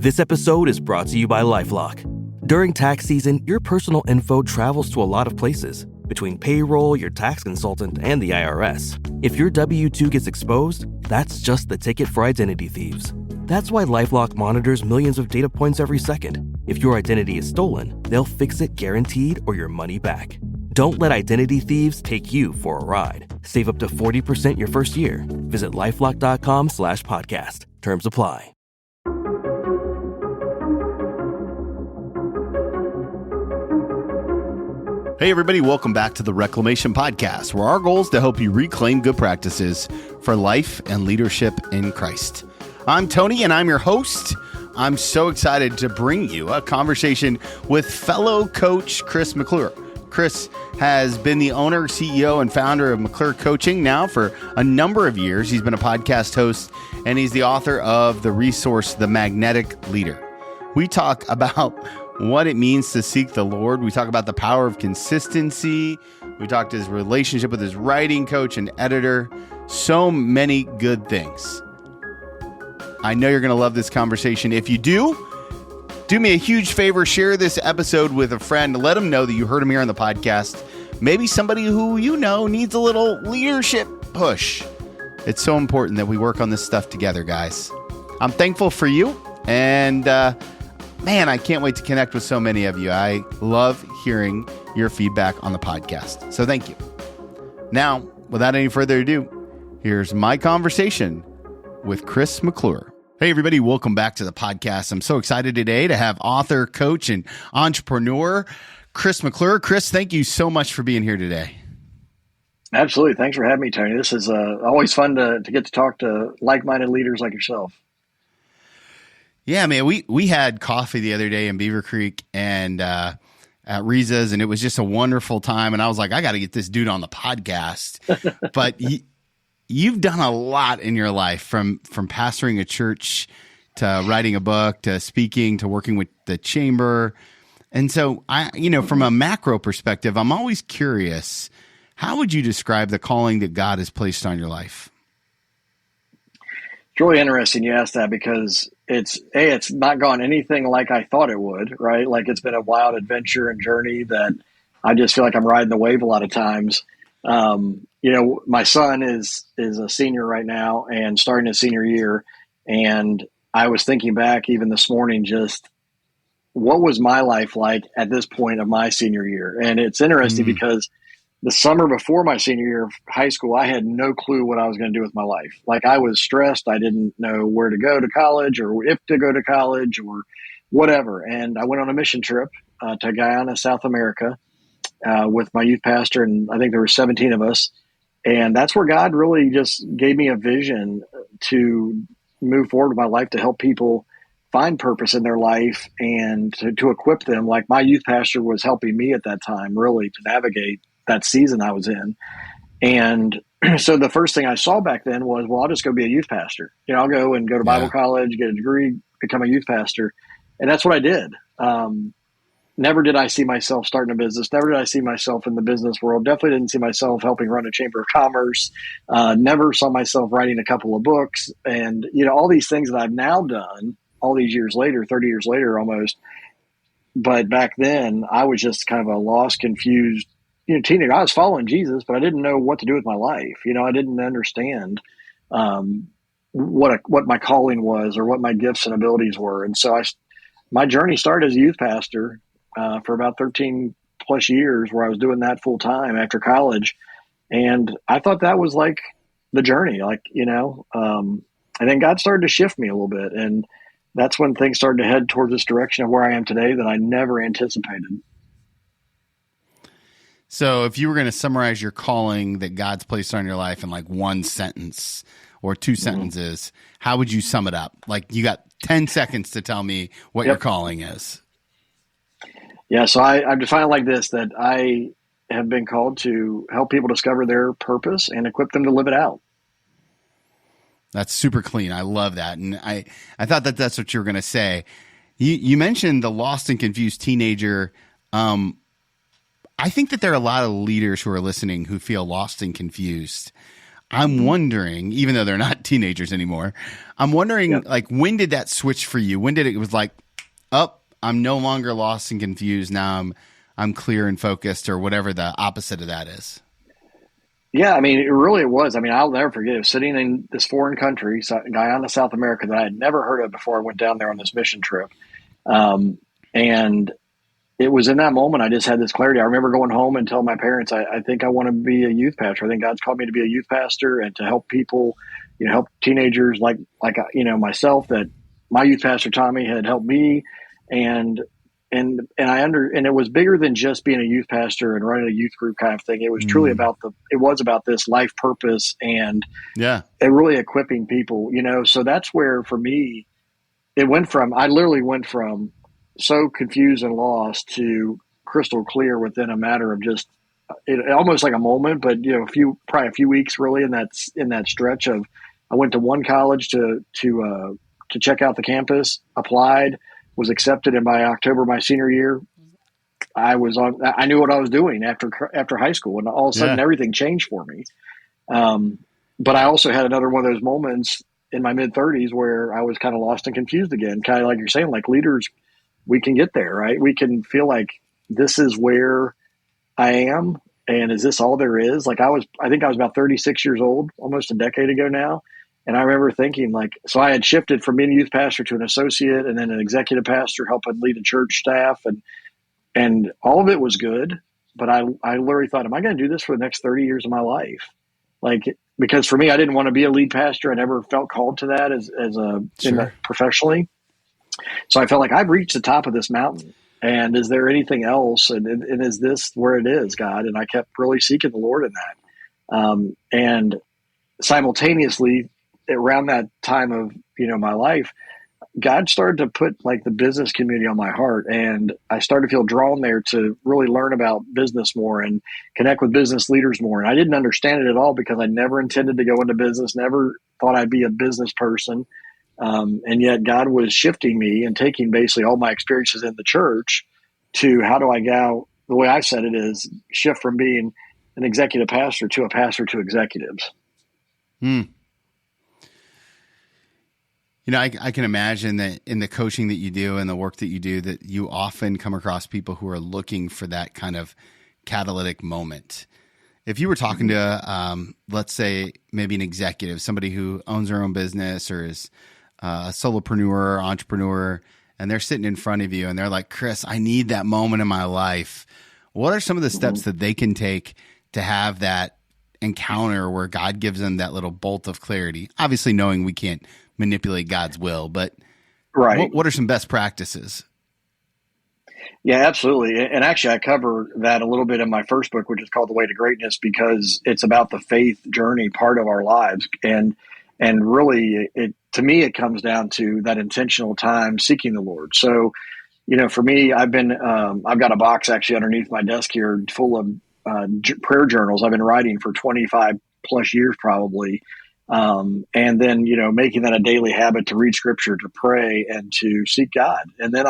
This episode is brought to you by LifeLock. During tax season, your personal info travels to a lot of places. Between payroll, your tax consultant, and the IRS. If your W-2 gets exposed, that's just the ticket for identity thieves. That's why LifeLock monitors millions of data points every second. If your identity is stolen, they'll fix it guaranteed or your money back. Don't let identity thieves take you for a ride. Save up to 40% your first year. Visit LifeLock.com/podcast. Terms apply. Hey everybody, welcome back to the Reclamation Podcast, where our goal is to help you reclaim good practices for life and leadership in Christ. I'm Tony and I'm your host. I'm so excited to bring you a conversation with fellow coach Chris McClure. Chris has been the owner, CEO, and founder of McClure Coaching now for a number of years. He's been a podcast host and he's the author of the resource, The Magnetic Leader. We talk about what it means to seek the Lord. We talk about the power of consistency. We talked his relationship with his writing coach and editor. So many good things. I know you're going to love this conversation. If you do me a huge favor, share this episode with a friend. Let them know that you heard him here on the podcast. Maybe somebody who you know needs a little leadership push. It's so important that we work on this stuff together, guys. I'm thankful for you. And, man, I can't wait to connect with so many of you. I love hearing your feedback on the podcast. So thank you. Now, without any further ado, here's my conversation with Chris McClure. Hey, everybody. Welcome back to the podcast. I'm so excited today to have author, coach, and entrepreneur Chris McClure. Chris, thank you so much for being here today. Absolutely. Thanks for having me, Tony. This is always fun to get to talk to like-minded leaders like yourself. Yeah, man, we had coffee the other day in Beaver Creek and at Riza's, and it was just a wonderful time. And I was like, I got to get this dude on the podcast. But you've done a lot in your life, from pastoring a church to writing a book to speaking to working with the chamber. And so, from a macro perspective, I'm always curious, how would you describe the calling that God has placed on your life? It's really interesting you asked that, because it's not gone anything like I thought it would, right? Like, it's been a wild adventure and journey that I just feel like I'm riding the wave a lot of times. My son is a senior right now and starting his senior year. And I was thinking back even this morning, just what was my life like at this point of my senior year? And it's interesting because the summer before my senior year of high school, I had no clue what I was going to do with my life. Like, I was stressed. I didn't know where to go to college or if to go to college or whatever. And I went on a mission trip to Guyana, South America, with my youth pastor. And I think there were 17 of us. And that's where God really just gave me a vision to move forward with my life, to help people find purpose in their life and to equip them. Like, my youth pastor was helping me at that time really to navigate that season I was in. And so the first thing I saw back then was, well, I'll just go be a youth pastor. I'll go to Bible college, get a degree, become a youth pastor. And that's what I did. Never did I see myself starting a business. Never did I see myself in the business world. Definitely didn't see myself helping run a chamber of commerce. Never saw myself writing a couple of books. And, all these things that I've now done all these years later, 30 years later almost. But back then I was just kind of a lost, confused, teenager. I was following Jesus, but I didn't know what to do with my life. I didn't understand what my calling was or what my gifts and abilities were. And so my journey started as a youth pastor for about 13 plus years, where I was doing that full time after college. And I thought that was like the journey, and then God started to shift me a little bit. And that's when things started to head towards this direction of where I am today that I never anticipated. So if you were going to summarize your calling that God's placed on your life in like one sentence or two sentences, how would you sum it up? Like, you got 10 seconds to tell me what your calling is. Yeah. So I define it like this, that I have been called to help people discover their purpose and equip them to live it out. That's super clean. I love that. And I thought that that's what you were going to say. You mentioned the lost and confused teenager. I think that there are a lot of leaders who are listening who feel lost and confused. I'm wondering, even though they're not teenagers anymore, I'm wondering, Yep. like, when did that switch for you? When did it was like, I'm no longer lost and confused. Now I'm clear and focused, or whatever the opposite of that is. Yeah, I mean, it was. I mean, I'll never forget it. Was sitting in this foreign country, Guyana, South America, that I had never heard of before I went down there on this mission trip. And it was in that moment I just had this clarity. I remember going home and telling my parents, I think I want to be a youth pastor. I think God's called me to be a youth pastor and to help people, help teenagers like myself, that my youth pastor Tommy had helped me. And it was bigger than just being a youth pastor and running a youth group kind of thing. It was truly about this life purpose and really equipping people, so that's where for me, I literally went from so confused and lost to crystal clear within a matter of just almost like a moment, but probably a few weeks really in that stretch of, I went to one college to check out the campus, applied, was accepted, and by October my senior year, I knew what I was doing after high school, and all of a sudden everything changed for me. But I also had another one of those moments in my mid-30s where I was kind of lost and confused again, kind of like you're saying, like leaders, we can get there, right? We can feel like this is where I am, and is this all there is? Like I think I was about 36 years old, almost a decade ago now. And I remember thinking, so I had shifted from being a youth pastor to an associate and then an executive pastor, helping lead a church staff. And all of it was good. But I literally thought, am I going to do this for the next 30 years of my life? Because for me, I didn't want to be a lead pastor. I never felt called to that professionally. So I felt like I've reached the top of this mountain. And is there anything else? And is this where it is, God? And I kept really seeking the Lord in that. And simultaneously, around that time of my life, God started to put the business community on my heart, and I started to feel drawn there to really learn about business more and connect with business leaders more. And I didn't understand it at all because I never intended to go into business, never thought I'd be a business person, and yet God was shifting me and taking basically all my experiences in the church to how do I go. The way I said it is shift from being an executive pastor to a pastor to executives. I can imagine that in the coaching that you do and the work that you do, that you often come across people who are looking for that kind of catalytic moment. If you were talking to, let's say, maybe an executive, somebody who owns their own business or is a solopreneur, entrepreneur, and they're sitting in front of you and they're like, Chris, I need that moment in my life. What are some of the steps that they can take to have that encounter where God gives them that little bolt of clarity? Obviously, knowing we can't manipulate God's will, but what are some best practices? Yeah, absolutely. And actually, I cover that a little bit in my first book, which is called The Way to Greatness, because it's about the faith journey part of our lives. And really, to me, it comes down to that intentional time seeking the Lord. So, for me, I've got a box actually underneath my desk here full of prayer journals I've been writing for 25 plus years probably. And then, making that a daily habit to read scripture, to pray, and to seek God. And then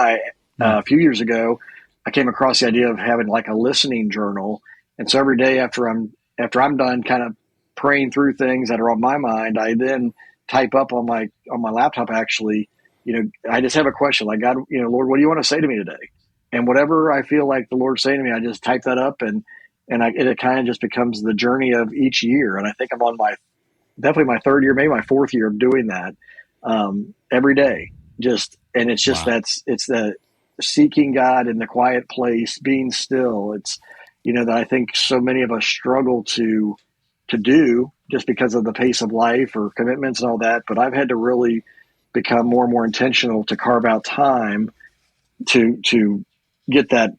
a few years ago, I came across the idea of having a listening journal. And so every day after I'm done kind of praying through things that are on my mind, I then type up on my laptop, actually, I just have a question like, God, Lord, what do you want to say to me today? And whatever I feel like the Lord's saying to me, I just type that up and it kind of just becomes the journey of each year. And I think I'm on definitely my third year, maybe my fourth year of doing that every day. It's the seeking God in the quiet place, being still. It's, that I think so many of us struggle to do just because of the pace of life or commitments and all that. But I've had to really become more and more intentional to carve out time to get that,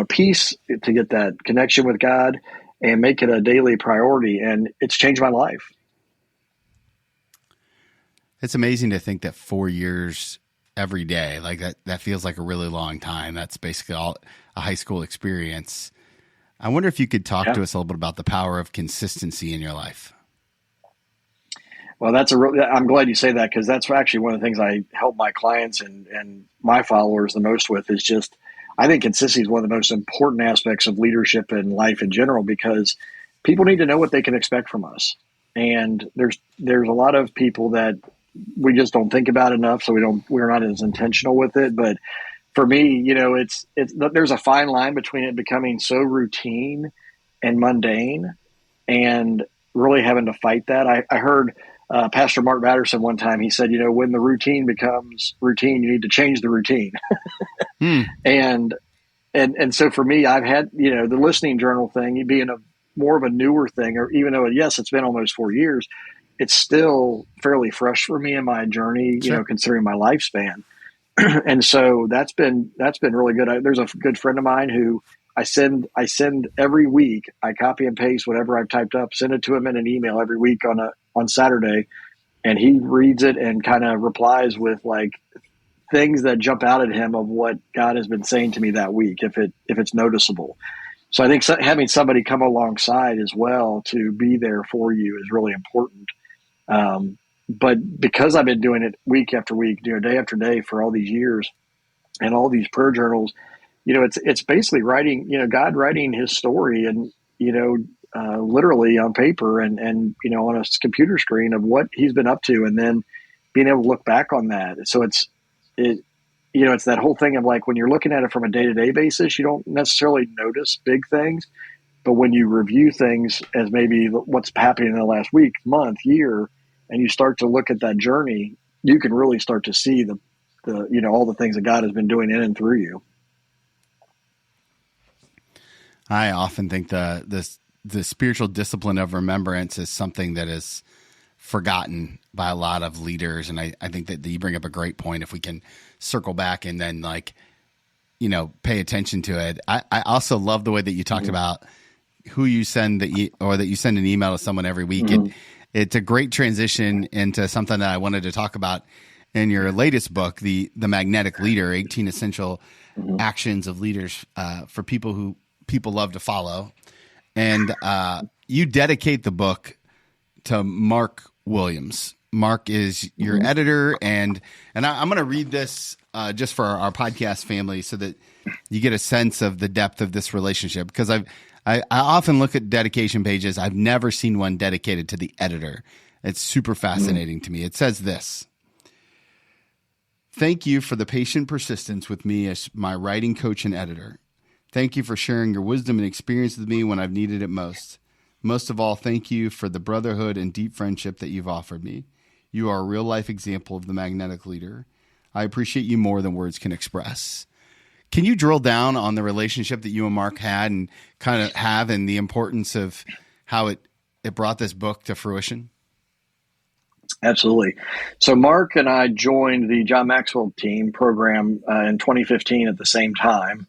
peace, to get that connection with God and make it a daily priority. And it's changed my life. It's amazing to think that 4 years every day, that feels like a really long time. That's basically all a high school experience. I wonder if you could talk to us a little bit about the power of consistency in your life. Well, I'm glad you say that, because that's actually one of the things I help my clients and my followers the most with is just, I think consistency is one of the most important aspects of leadership and life in general, because people need to know what they can expect from us. and there's a lot of people that we just don't think about enough, so we're not as intentional with it. But for me, it's there's a fine line between it becoming so routine and mundane, and really having to fight that. I heard Pastor Mark Batterson one time. He said, when the routine becomes routine, you need to change the routine. And so for me, I've had the listening journal thing being more of a newer thing, or even though yes, it's been almost 4 years, it's still fairly fresh for me in my journey. Sure. Considering my lifespan. And so that's been really good. There's a good friend of mine who I send every week. I copy and paste whatever I've typed up, send it to him in an email every week on Saturday, and he reads it and kind of replies with like things that jump out at him of what God has been saying to me that week, if it's noticeable. So I think having somebody come alongside as well to be there for you is really important. But because I've been doing it week after week, day after day for all these years, and all these prayer journals, it's basically writing, God writing his story, and, literally on paper and on a computer screen of what he's been up to, and then being able to look back on that. So it's that whole thing of like, when you're looking at it from a day-to-day basis, you don't necessarily notice big things, but when you review things as maybe what's happening in the last week, month, year, and you start to look at that journey, you can really start to see the all the things that God has been doing in and through you. I often think the spiritual discipline of remembrance is something that is forgotten by a lot of leaders. And I think that you bring up a great point. If we can circle back and then pay attention to it. I also love the way that you talked about who you send that you send an email to someone every week. It's a great transition into something that I wanted to talk about in your latest book, the Magnetic Leader, 18 Essential Actions of Leaders for people who people love to follow. And you dedicate the book to Mark Williams. Mark is your editor, and I'm going to read this just for our podcast family so that you get a sense of the depth of this relationship, because I often look at dedication pages. I've never seen one dedicated to the editor. It's super fascinating to me. It says this: "Thank you for the patient persistence with me as my writing coach and editor. Thank you for sharing your wisdom and experience with me when I've needed it most. Most of all, thank you for the brotherhood and deep friendship that you've offered me. You are a real-life example of the magnetic leader. I appreciate you more than words can express." Can you drill down on the relationship that you and Mark had and kind of have, and the importance of how it brought this book to fruition? Absolutely. So Mark and I joined the John Maxwell team program in 2015 at the same time.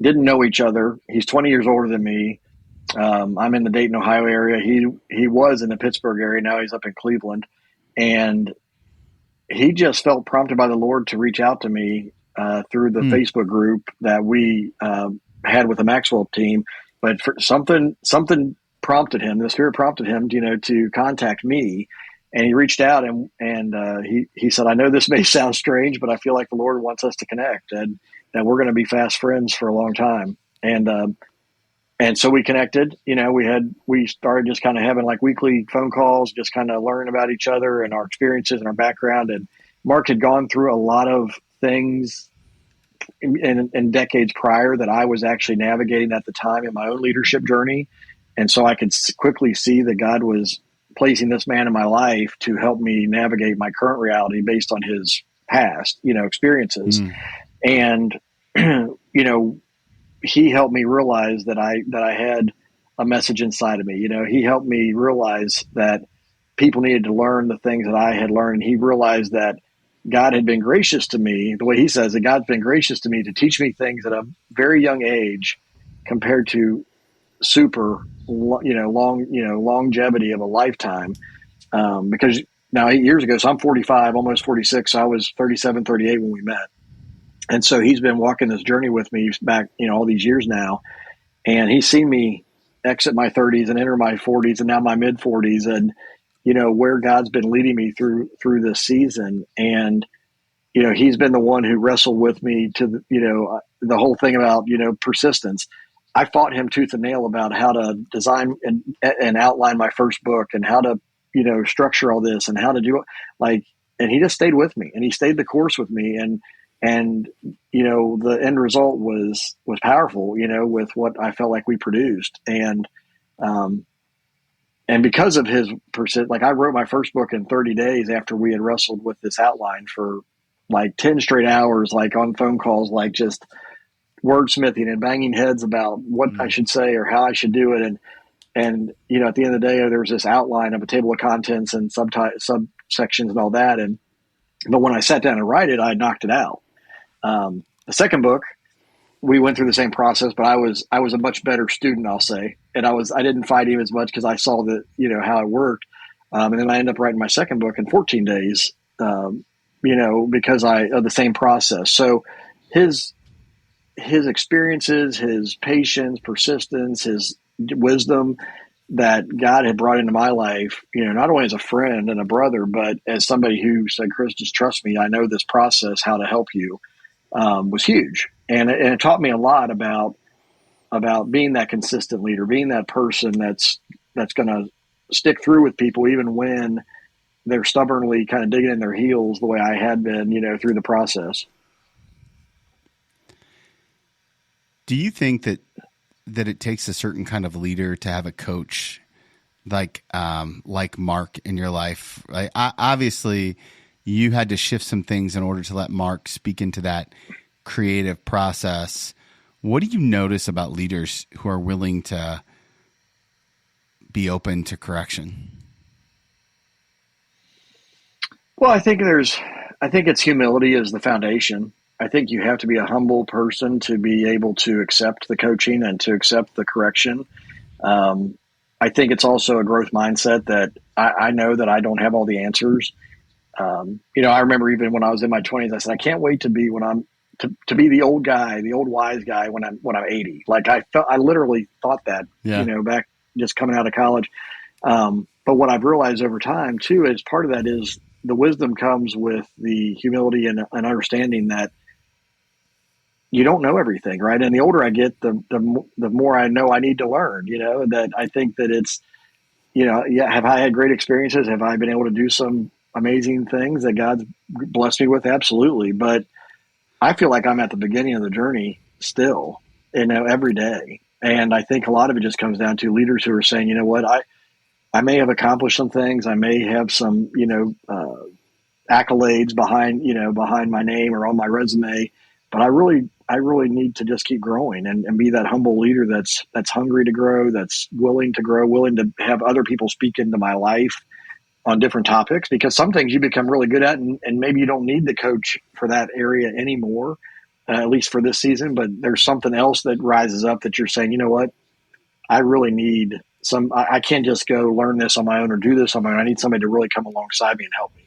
Didn't know each other. He's 20 years older than me. I'm in the Dayton, Ohio area. He was in the Pittsburgh area. Now he's up in Cleveland. And he just felt prompted by the Lord to reach out to me through the Facebook group that we had with the Maxwell team. But for something prompted him, the Spirit prompted him, to contact me. And he reached out and he said, "I know this may sound strange, but I feel like the Lord wants us to connect, and that we're going to be fast friends for a long time." And so we connected. We started just kind of having like weekly phone calls, just kind of learning about each other and our experiences and our background. And Mark had gone through a lot of things in decades prior that I was actually navigating at the time in my own leadership journey. And so I could quickly see that God was placing this man in my life to help me navigate my current reality based on his past, experiences. And, he helped me realize that I had a message inside of me. He helped me realize that people needed to learn the things that I had learned. He realized that God had been gracious to me, the way he says that God's been gracious to me to teach me things at a very young age compared to longevity of a lifetime. Because now 8 years ago, so I'm 45, almost 46. So I was 37, 38 when we met. And so he's been walking this journey with me back, all these years now. And he's seen me exit my 30s and enter my 40s and now my mid 40s, and, where God's been leading me through this season. And, he's been the one who wrestled with me to, the whole thing about, persistence. I fought him tooth and nail about how to design and outline my first book, and how to, structure all this and how to do it. Like, and he just stayed with me and he stayed the course with me. And, the end result was powerful, with what I felt like we produced. And because of his like I wrote my first book in 30 days after we had wrestled with this outline for like 10 straight hours, like on phone calls, like just wordsmithing and banging heads about what I should say or how I should do it. And at the end of the day, there was this outline of a table of contents and subsections and all that. But when I sat down and write it, I knocked it out. The second book, we went through the same process, but I was a much better student, I'll say. And I didn't fight him as much because I saw that, how it worked. And then I ended up writing my second book in 14 days, because of the same process. So his experiences, his patience, persistence, his wisdom that God had brought into my life, not only as a friend and a brother, but as somebody who said, Chris, just trust me. I know this process, how to help you, was huge. And it taught me a lot about being that consistent leader, being that person that's going to stick through with people, even when they're stubbornly kind of digging in their heels the way I had been, through the process. Do you think that it takes a certain kind of leader to have a coach like Mark in your life? Like, obviously, you had to shift some things in order to let Mark speak into that creative process. What do you notice about leaders who are willing to be open to correction? Well, I think it's humility is the foundation. I think you have to be a humble person to be able to accept the coaching and to accept the correction. I think it's also a growth mindset that I know that I don't have all the answers. I remember even when I was in my 20s, I said, I can't wait to be to be the old guy, the old wise guy when I'm 80. Like I literally thought that, back just coming out of college. But what I've realized over time too, is part of that is the wisdom comes with the humility and understanding that you don't know everything, right? And the older I get, the more I know I need to learn, that I think that it's, have I had great experiences? Have I been able to do some amazing things that God's blessed me with? Absolutely. But I feel like I'm at the beginning of the journey still, every day. And I think a lot of it just comes down to leaders who are saying, you know what, I may have accomplished some things. I may have some, accolades behind my name or on my resume, but I really need to just keep growing and be that humble leader that's hungry to grow, that's willing to grow, willing to have other people speak into my life on different topics, because some things you become really good at and maybe you don't need the coach for that area anymore, at least for this season, but there's something else that rises up that you're saying, you know what, I really need I can't just go learn this on my own or do this on my own. I need somebody to really come alongside me and help me.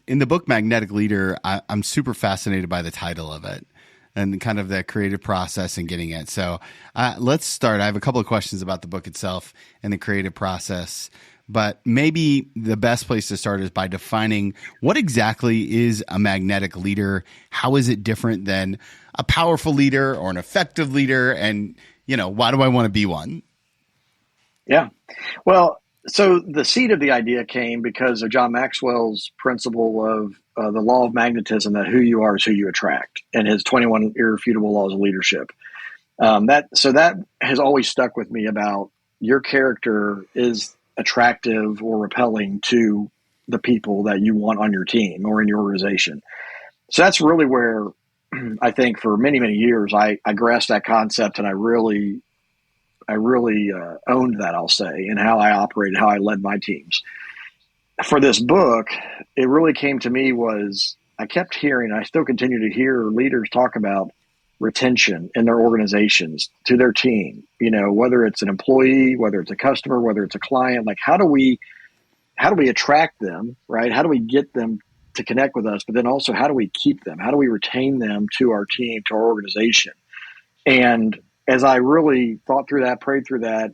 In the book Magnetic Leader, I'm super fascinated by the title of it and kind of the creative process and getting it. So let's start. I have a couple of questions about the book itself and the creative process, but maybe the best place to start is by defining what exactly is a magnetic leader. How is it different than a powerful leader or an effective leader? And, why do I want to be one? Yeah. Well, so the seed of the idea came because of John Maxwell's principle of the law of magnetism, that who you are is who you attract, and his 21 irrefutable laws of leadership. That has always stuck with me about your character is attractive or repelling to the people that you want on your team or in your organization. So that's really where I think for many, many years, I grasped that concept and I really owned that, I'll say, in how I operated, how I led my teams. For this book, it really came to me was I kept hearing, I still continue to hear leaders talk about retention in their organizations to their team, whether it's an employee, whether it's a customer, whether it's a client, like how do we attract them, right? How do we get them to connect with us? But then also, how do we keep them? How do we retain them to our team, to our organization? And as I really thought through that, prayed through that,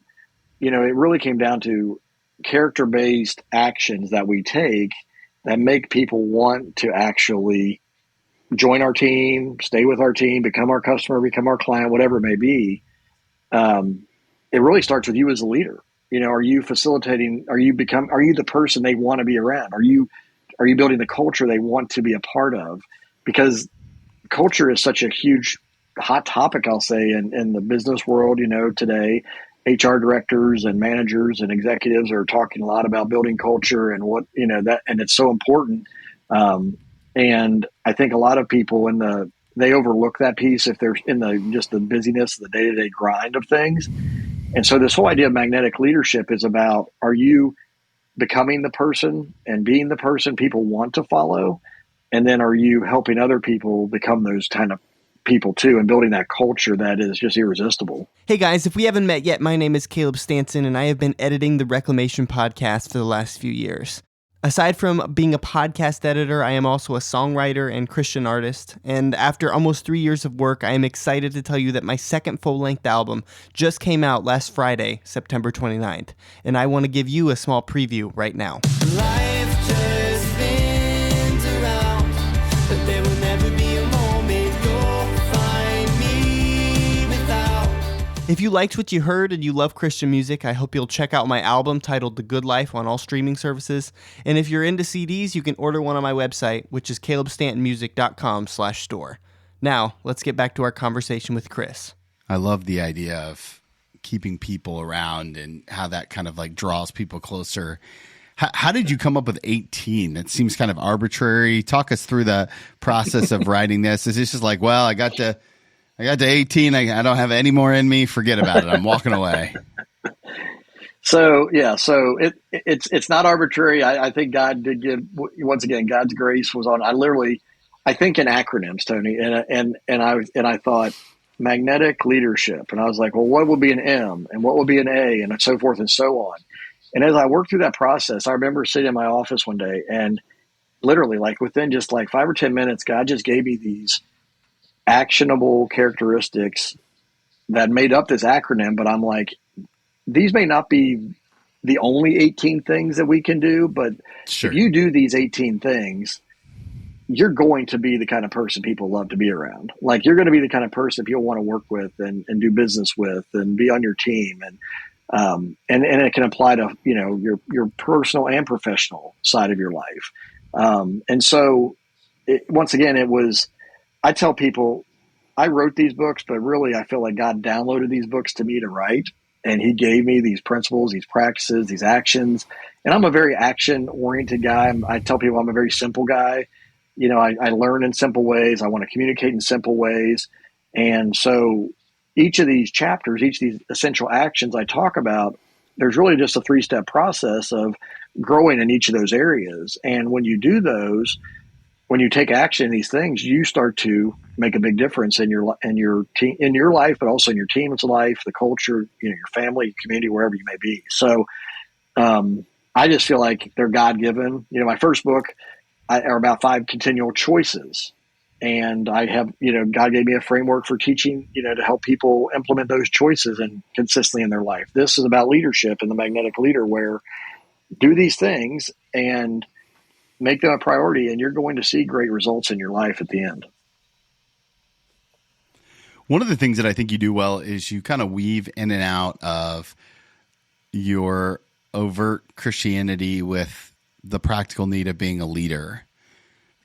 it really came down to character-based actions that we take that make people want to actually join our team, stay with our team, become our customer, become our client, whatever it may be. It really starts with you as a leader. are you facilitating? Are you the person they want to be around? Are you building the culture they want to be a part of? Because culture is such a huge hot topic, I'll say, in the business world, today. HR directors and managers and executives are talking a lot about building culture and and it's so important. And I think a lot of people they overlook that piece if they're in just the busyness, the day-to-day grind of things. And so this whole idea of magnetic leadership is about, are you becoming the person and being the person people want to follow? And then are you helping other people become those kind of people too, and building that culture that is just irresistible? Hey guys, if we haven't met yet, my name is Caleb Stanson, and I have been editing the Reclamation podcast for the last few years. Aside from being a podcast editor, I am also a songwriter and Christian artist, and after almost 3 years of work, I am excited to tell you that my second full-length album just came out last Friday, September 29th, and I want to give you a small preview right now. Life just spins around, but there will never be a moment you'll find me without. If you liked what you heard and you love Christian music, I hope you'll check out my album titled The Good Life on all streaming services. And if you're into CDs, you can order one on my website, which is calebstantonmusic.com/store. Now, let's get back to our conversation with Chris. I love the idea of keeping people around and how that kind of like draws people closer. How did you come up with 18? That seems kind of arbitrary. Talk us through the process of writing this. Is this just like, well, I got to 18. I don't have any more in me. Forget about it. I'm walking away. So it's not arbitrary. I think God did give, once again, God's grace was on. I think in acronyms, Tony, and I thought magnetic leadership, and I was like, well, what would be an M, and what would be an A, and so forth and so on. And as I worked through that process, I remember sitting in my office one day, and literally, like within just like 5 or 10 minutes, God just gave me these actionable characteristics that made up this acronym. But I'm like, these may not be the only 18 things that we can do, but Sure. If you do these 18 things, you're going to be the kind of person people love to be around. Like, you're going to be the kind of person people want to work with and do business with and be on your team. And it can apply to, your personal and professional side of your life. And so once again, I tell people I wrote these books, but really I feel like God downloaded these books to me to write. And he gave me these principles, these practices, these actions. And I'm a very action-oriented guy. I tell people I'm a very simple guy. I learn in simple ways. I want to communicate in simple ways. And so each of these chapters, each of these essential actions I talk about, there's really just a 3-step process of growing in each of those areas. And when you do those, when you take action in these things, you start to make a big difference in your team, in your life, but also in your team's life, the culture, your family, your community, wherever you may be. So I just feel like they're God-given. My first book are about 5 continual choices. And I have, God gave me a framework for teaching, to help people implement those choices and consistently in their life. This is about leadership and the magnetic leader, where do these things and make them a priority, and you're going to see great results in your life at the end. One of the things that I think you do well is you kind of weave in and out of your overt Christianity with the practical need of being a leader.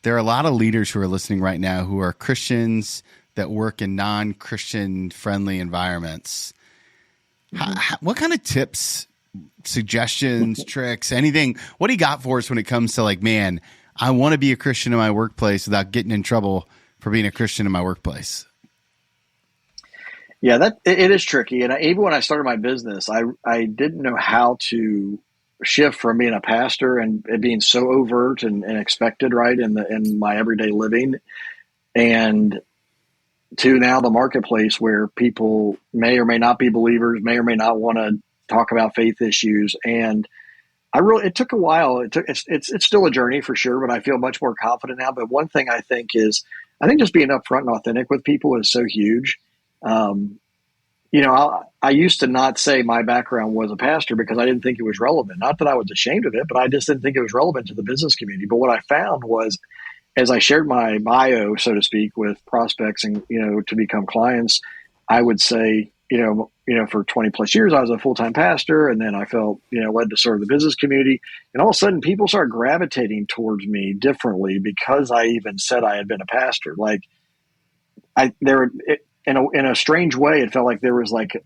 There are a lot of leaders who are listening right now who are Christians that work in non-Christian friendly environments. What kind of tips, suggestions, tricks, anything, what do you got for us when it comes to like, man, I want to be a Christian in my workplace without getting in trouble for being a Christian in my workplace? Yeah, it is tricky. And even when I started my business, I didn't know how to shift from being a pastor and it being so overt and expected, right, in my everyday living, and to now the marketplace where people may or may not be believers, may or may not want to talk about faith issues. And it took a while. It's still a journey for sure, but I feel much more confident now. But one thing I think just being upfront and authentic with people is so huge. I used to not say my background was a pastor because I didn't think it was relevant. Not that I was ashamed of it, but I just didn't think it was relevant to the business community. But what I found was, as I shared my bio, so to speak, with prospects and, to become clients, I would say, for 20 plus years, I was a full-time pastor, and then I felt, led to serve the business community. And all of a sudden people started gravitating towards me differently because I even said I had been a pastor. Like in a strange way, it felt like there was like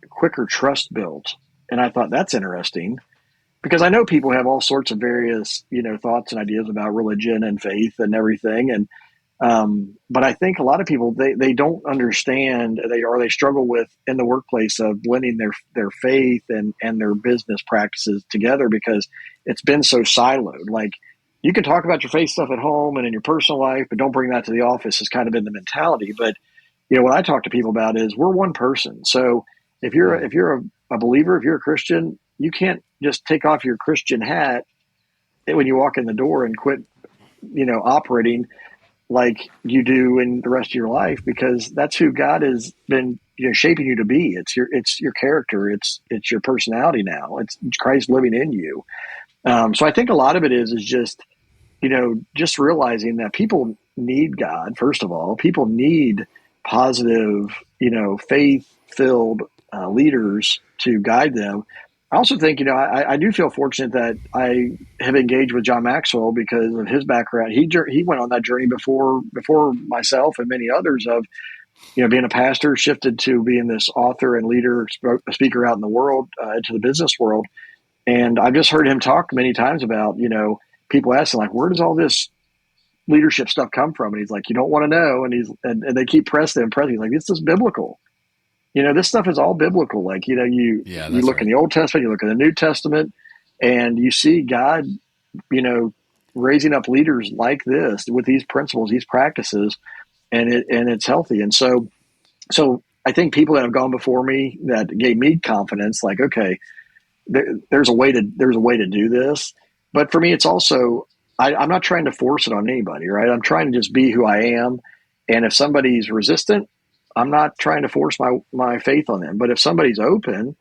quicker trust built. And I thought that's interesting because I know people have all sorts of various, thoughts and ideas about religion and faith and everything. And, but I think a lot of people, they don't understand, they struggle with in the workplace of blending their faith and their business practices together because it's been so siloed. Like you can talk about your faith stuff at home and in your personal life, but don't bring that to the office has kind of been the mentality. But, what I talk to people about is we're one person. So if you're a believer, if you're a Christian, you can't just take off your Christian hat when you walk in the door and quit, operating like you do in the rest of your life, because that's who God has been, shaping you to be. It's your character. It's your personality now. It's Christ living in you. So I think a lot of it is just, just realizing that people need God. First of all, people need positive, faith-filled leaders to guide them. I also think, I do feel fortunate that I have engaged with John Maxwell because of his background. He went on that journey before myself and many others of, being a pastor, shifted to being this author and leader, speaker out in the world, into the business world. And I've just heard him talk many times about, people asking like, where does all this leadership stuff come from? And he's like, you don't want to know. And they keep pressing him. He's like, this is biblical. This stuff is all biblical. Like, you look right. in the Old Testament, you look in the New Testament, and you see God, raising up leaders like this with these principles, these practices, and it's healthy. And so I think people that have gone before me that gave me confidence, like, okay, there's a way to do this. But for me, it's also, I'm not trying to force it on anybody, right? I'm trying to just be who I am. And if somebody's resistant, I'm not trying to force my faith on them. But if somebody's open,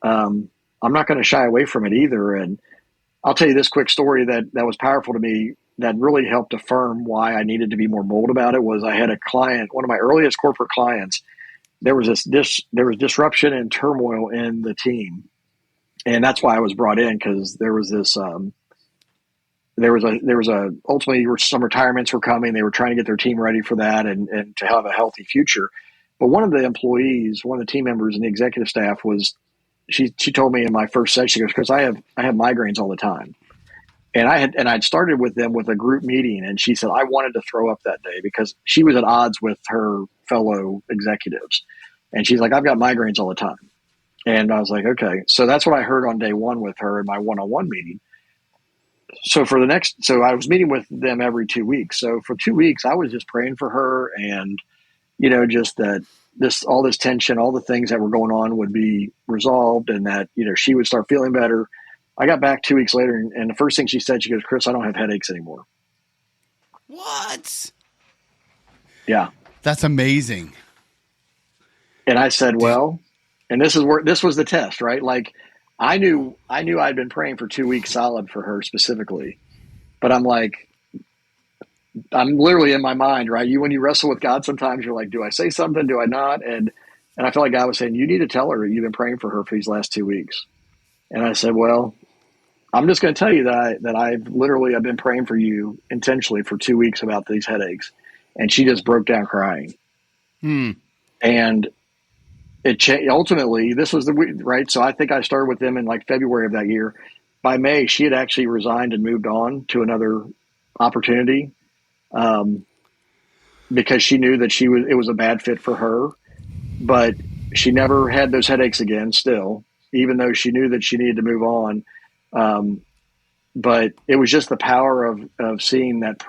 I'm not going to shy away from it either. And I'll tell you this quick story that was powerful to me that really helped affirm why I needed to be more bold about it. Was I had a client, one of my earliest corporate clients. There was disruption and turmoil in the team, and that's why I was brought in, because there was this. Ultimately some retirements were coming. They were trying to get their team ready for that and to have a healthy future. But one of the employees, one of the team members in the executive staff she told me in my first session, she goes, Chris, I have migraines all the time. And I'd started with them with a group meeting. And she said, I wanted to throw up that day because she was at odds with her fellow executives. And she's like, I've got migraines all the time. And I was like, okay. So that's what I heard on day one with her in my one-on-one meeting. So I was meeting with them every 2 weeks. So for 2 weeks, I was just praying for her and, just that all this tension, all the things that were going on would be resolved and that, she would start feeling better. I got back 2 weeks later and the first thing she said, she goes, Chris, I don't have headaches anymore. What? Yeah. That's amazing. And I said, well, and this was the test, right? Like I knew I'd been praying for 2 weeks solid for her specifically, but I'm literally in my mind, right? When you wrestle with God, sometimes you're like, do I say something? Do I not? And I felt like God was saying, you need to tell her you've been praying for her for these last 2 weeks. And I said, well, I'm just going to tell you that I've been praying for you intentionally for 2 weeks about these headaches. And she just broke down crying. And it changed. Ultimately, this was right. So I think I started with them in like February of that year. By May, she had actually resigned and moved on to another opportunity. Because she knew that it was a bad fit for her, but she never had those headaches again still, even though she knew that she needed to move on. But it was just the power of seeing that,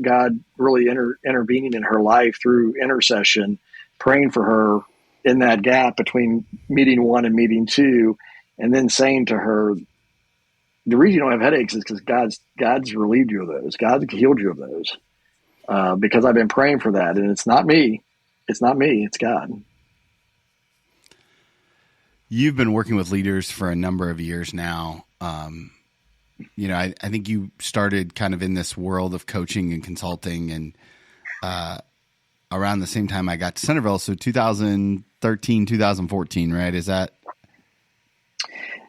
God really intervening in her life through intercession, praying for her in that gap between meeting one and meeting two, and then saying to her, the reason you don't have headaches is because God's relieved you of those. God's healed you of those. Because I've been praying for that, and it's not me. It's God. You've been working with leaders for a number of years now. I think you started kind of in this world of coaching and consulting, and around the same time I got to Centerville. So 2013, 2014, right? Is that?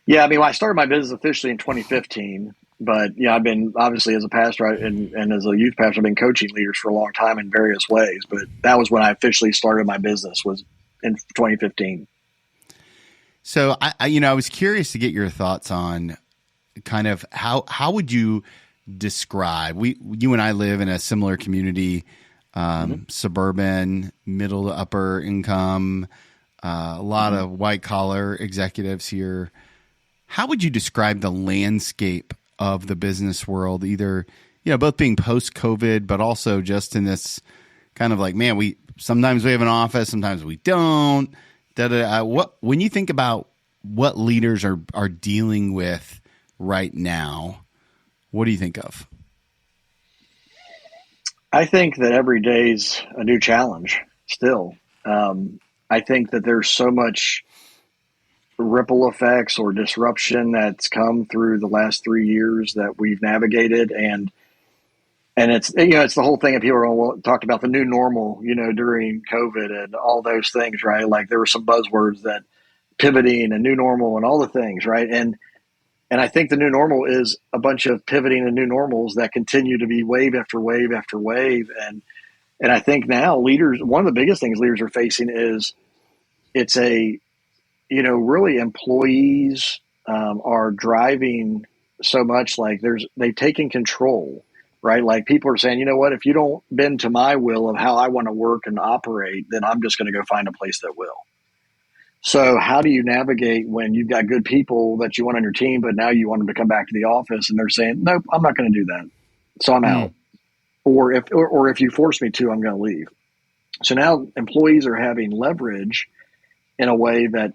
Yeah. I mean, I started my business officially in 2015, but yeah, I've been obviously as a pastor and as a youth pastor, I've been coaching leaders for a long time in various ways, but that was when I officially started my business, was in 2015. So I was curious to get your thoughts on kind of how would you describe, you and I live in a similar community, suburban, middle to upper income, a lot of white collar executives here. How would you describe the landscape of the business world, either, both being post COVID, but also just in this kind of like, man, sometimes we have an office, sometimes we don't. When you think about what leaders are dealing with right now, what do you think of? I think that every day's a new challenge still. I think that there's so much ripple effects or disruption that's come through the last 3 years that we've navigated. And it's, it's the whole thing of people talked about the new normal, during COVID and all those things, right? Like there were some buzzwords that pivoting and new normal and all the things, right? And I think the new normal is a bunch of pivoting and new normals that continue to be wave after wave after wave. And I think now leaders, one of the biggest things leaders are facing is it's really employees are driving so much, like they've taken control, right? Like people are saying, you know what, if you don't bend to my will of how I want to work and operate, then I'm just going to go find a place that will. So how do you navigate when you've got good people that you want on your team, but now you want them to come back to the office and they're saying, nope, I'm not going to do that. So I'm out. Or if you force me to, I'm going to leave. So now employees are having leverage in a way that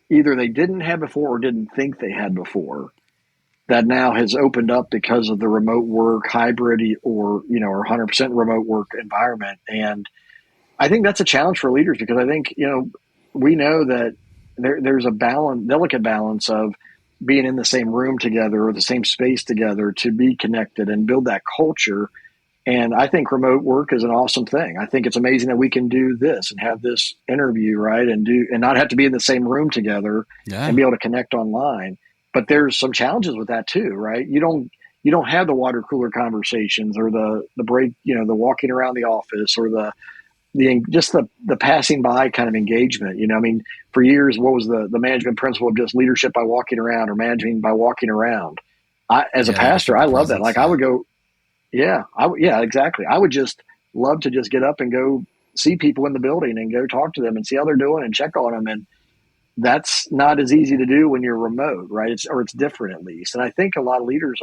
either they didn't have before or didn't think they had before, that now has opened up because of the remote work, hybrid, or 100% remote work environment. And I think that's a challenge for leaders, because I think, we know that there's a delicate balance of being in the same room together or the same space together to be connected and build that culture. And I think remote work is an awesome thing. I think it's amazing that we can do this and have this interview, right? And not have to be in the same room together and be able to connect online. But there's some challenges with that too, right? You don't have the water cooler conversations or the break, the walking around the office or the passing by kind of engagement. I mean, for years, what was the management principle of just leadership by walking around or managing by walking around? As a pastor, I love that. Like I would go, yeah, exactly. I would just love to just get up and go see people in the building and go talk to them and see how they're doing and check on them. And that's not as easy to do when you're remote, right? It's different at least. And I think a lot of leaders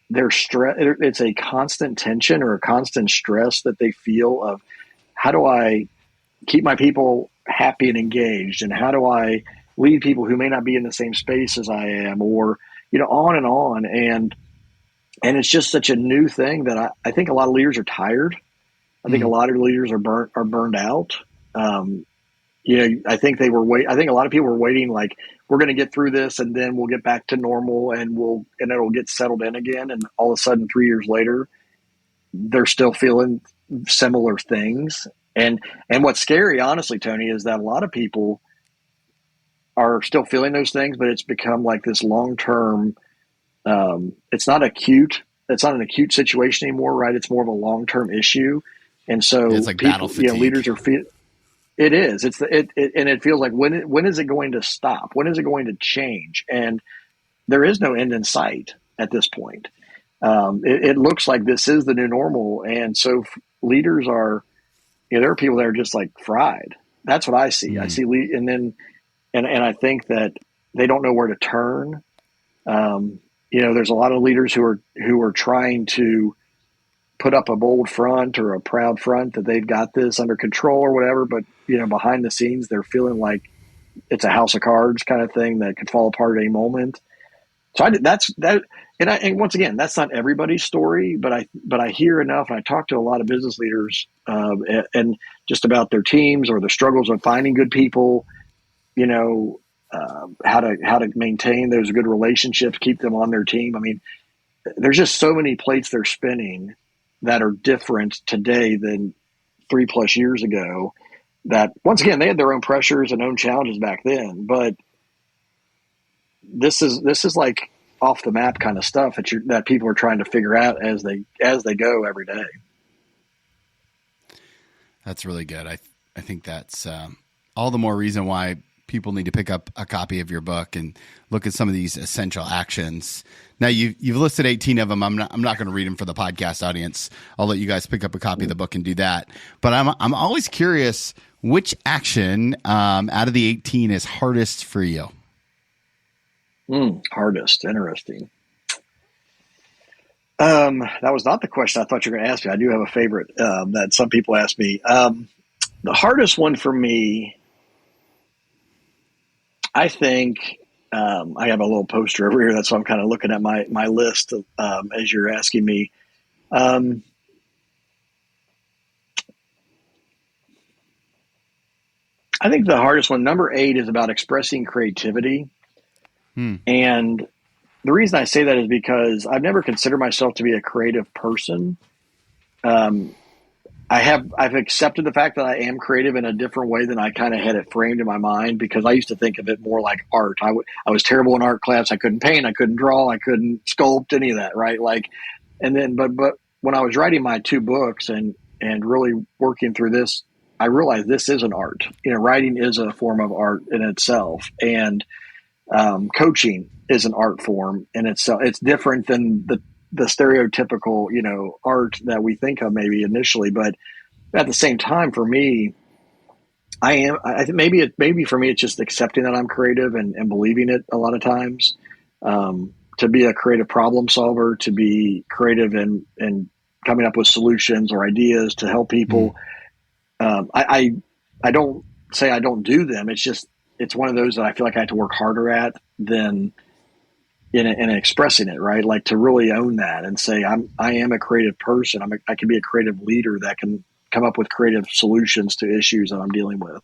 they're stressed. It's a constant tension or a constant stress that they feel of, how do I keep my people happy and engaged? And how do I lead people who may not be in the same space as I am, or, on and on. And it's just such a new thing that I think a lot of leaders are tired. I think a lot of leaders are burned out. I think I think a lot of people were waiting, like, we're going to get through this and then we'll get back to normal and it'll get settled in again. And all of a sudden, 3 years later, they're still feeling similar things. And what's scary, honestly, Tony, is that a lot of people are still feeling those things, but it's become like this long-term, it's not an acute situation anymore, right? It's more of a long-term issue. And so it's like battle fatigue. Leaders are it is, and it feels like, when is it going to stop? When is it going to change? And there is no end in sight at this point. It looks like this is the new normal. And so leaders are, there are people that are just like fried. That's what I see. I see, and I think that they don't know where to turn. There's a lot of leaders who are trying to put up a bold front or a proud front that they've got this under control or whatever. But, behind the scenes, they're feeling like it's a house of cards kind of thing that could fall apart at any moment. So and once again, that's not everybody's story, but I hear enough, and I talk to a lot of business leaders and just about their teams or the struggles of finding good people, how to maintain those good relationships, keep them on their team. I mean, there's just so many plates they're spinning that are different today than 3+ years ago that, once again, they had their own pressures and own challenges back then, but this is like off the map kind of stuff that people are trying to figure out as they go every day. That's really good. I think that's all the more reason why people need to pick up a copy of your book and look at some of these essential actions. Now you've listed 18 of them. I'm not going to read them for the podcast audience. I'll let you guys pick up a copy of the book and do that. But I'm always curious, which action out of the 18 is hardest for you? Hardest. Interesting. That was not the question I thought you were going to ask me. I do have a favorite that some people ask me. The hardest one for me, I think, I have a little poster over here. That's why I'm kind of looking at my list as you're asking me. I think the hardest one, number 8, is about expressing creativity. And the reason I say that is because I've never considered myself to be a creative person. I've accepted the fact that I am creative in a different way than I kind of had it framed in my mind, because I used to think of it more like art. I was terrible in art class. I couldn't paint. I couldn't draw. I couldn't sculpt, any of that. Right. But when I was writing my 2 books and really working through this, I realized this is an art. Writing is a form of art in itself. And coaching is an art form in itself. It's different than the stereotypical, art that we think of maybe initially, but at the same time, for me, I think maybe for me, it's just accepting that I'm creative and believing it a lot of times, to be a creative problem solver, to be creative and coming up with solutions or ideas to help people. I don't say I don't do them. It's one of those that I feel like I have to work harder at than in expressing it, right? Like to really own that and say, I am a creative person. I can be a creative leader that can come up with creative solutions to issues that I'm dealing with.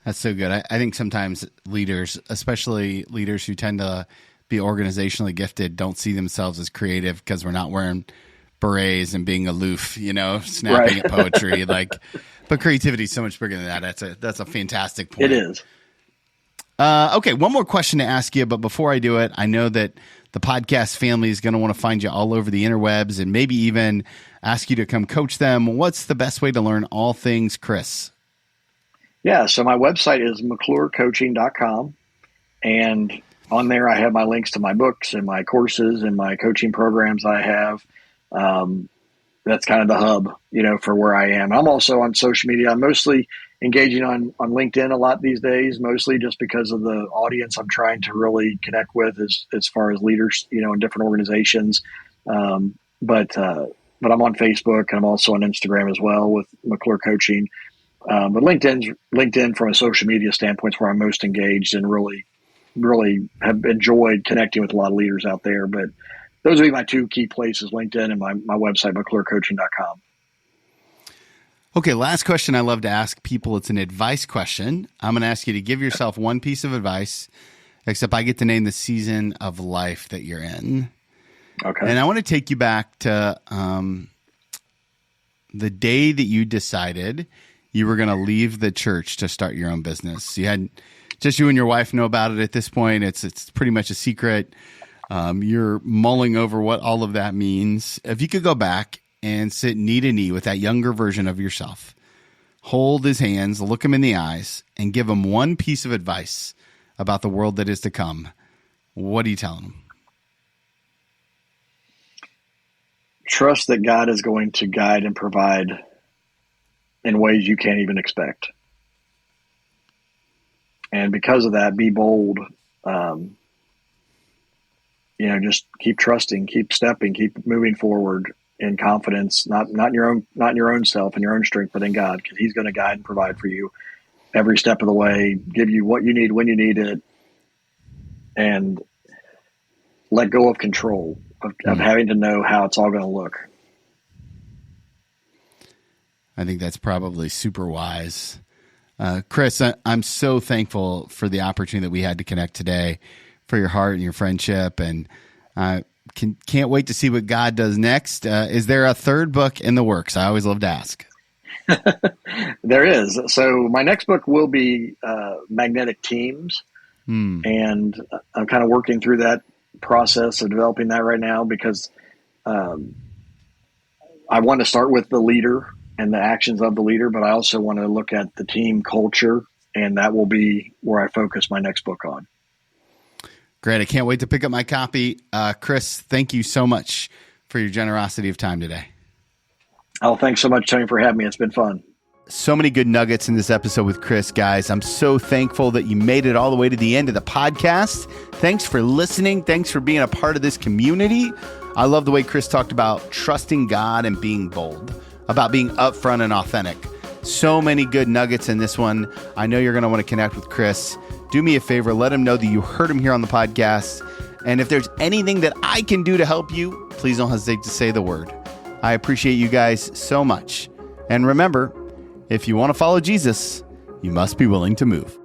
That's so good. I think sometimes leaders, especially leaders who tend to be organizationally gifted, don't see themselves as creative because we're not wearing berets and being aloof, snapping at poetry. But creativity is so much bigger than that. That's a fantastic point. It is. Okay, one more question to ask you, but before I do it, I know that the podcast family is going to want to find you all over the interwebs and maybe even ask you to come coach them. What's the best way to learn all things Chris? Yeah, so my website is McClureCoaching.com, and on there I have my links to my books and my courses and my coaching programs I have. That's kind of the hub, for where I am. I'm also on social media. I'm mostly engaging on LinkedIn a lot these days, mostly just because of the audience I'm trying to really connect with as far as leaders, in different organizations. But I'm on Facebook, and I'm also on Instagram as well with McClure Coaching. But LinkedIn from a social media standpoint is where I'm most engaged and really, really have enjoyed connecting with a lot of leaders out there. But those would be my 2 key places, LinkedIn and my website, McClureCoaching.com. Okay, last question I love to ask people. It's an advice question. I'm going to ask you to give yourself one piece of advice, except I get to name the season of life that you're in. Okay. And I want to take you back to the day that you decided you were going to leave the church to start your own business. You had just you and your wife know about it at this point. It's pretty much a secret. You're mulling over what all of that means. If you could go back and sit knee to knee with that younger version of yourself, hold his hands, look him in the eyes, and give him one piece of advice about the world that is to come, what are you telling him? Trust that God is going to guide and provide in ways you can't even expect. And because of that, be bold. Just keep trusting, keep stepping, keep moving forward in confidence, not in your own self and your own strength, but in God, because He's going to guide and provide for you every step of the way, give you what you need when you need it, and let go of control of having to know how it's all going to look. I think that's probably super wise. Chris, I'm so thankful for the opportunity that we had to connect today, for your heart and your friendship. And Can't wait to see what God does next. Is there a third book in the works? I always love to ask. There is. So my next book will be magnetic teams. And I'm kind of working through that process of developing that right now because I want to start with the leader and the actions of the leader, but I also want to look at the team culture, and that will be where I focus my next book on. Great. I can't wait to pick up my copy. Chris, thank you so much for your generosity of time today. Oh, thanks so much, Tony, for having me. It's been fun. So many good nuggets in this episode with Chris, guys. I'm so thankful that you made it all the way to the end of the podcast. Thanks for listening. Thanks for being a part of this community. I love the way Chris talked about trusting God and being bold, about being upfront and authentic. So many good nuggets in this one. I know you're going to want to connect with Chris. Do me a favor. Let him know that you heard him here on the podcast. And if there's anything that I can do to help you, please don't hesitate to say the word. I appreciate you guys so much. And remember, if you want to follow Jesus, you must be willing to move.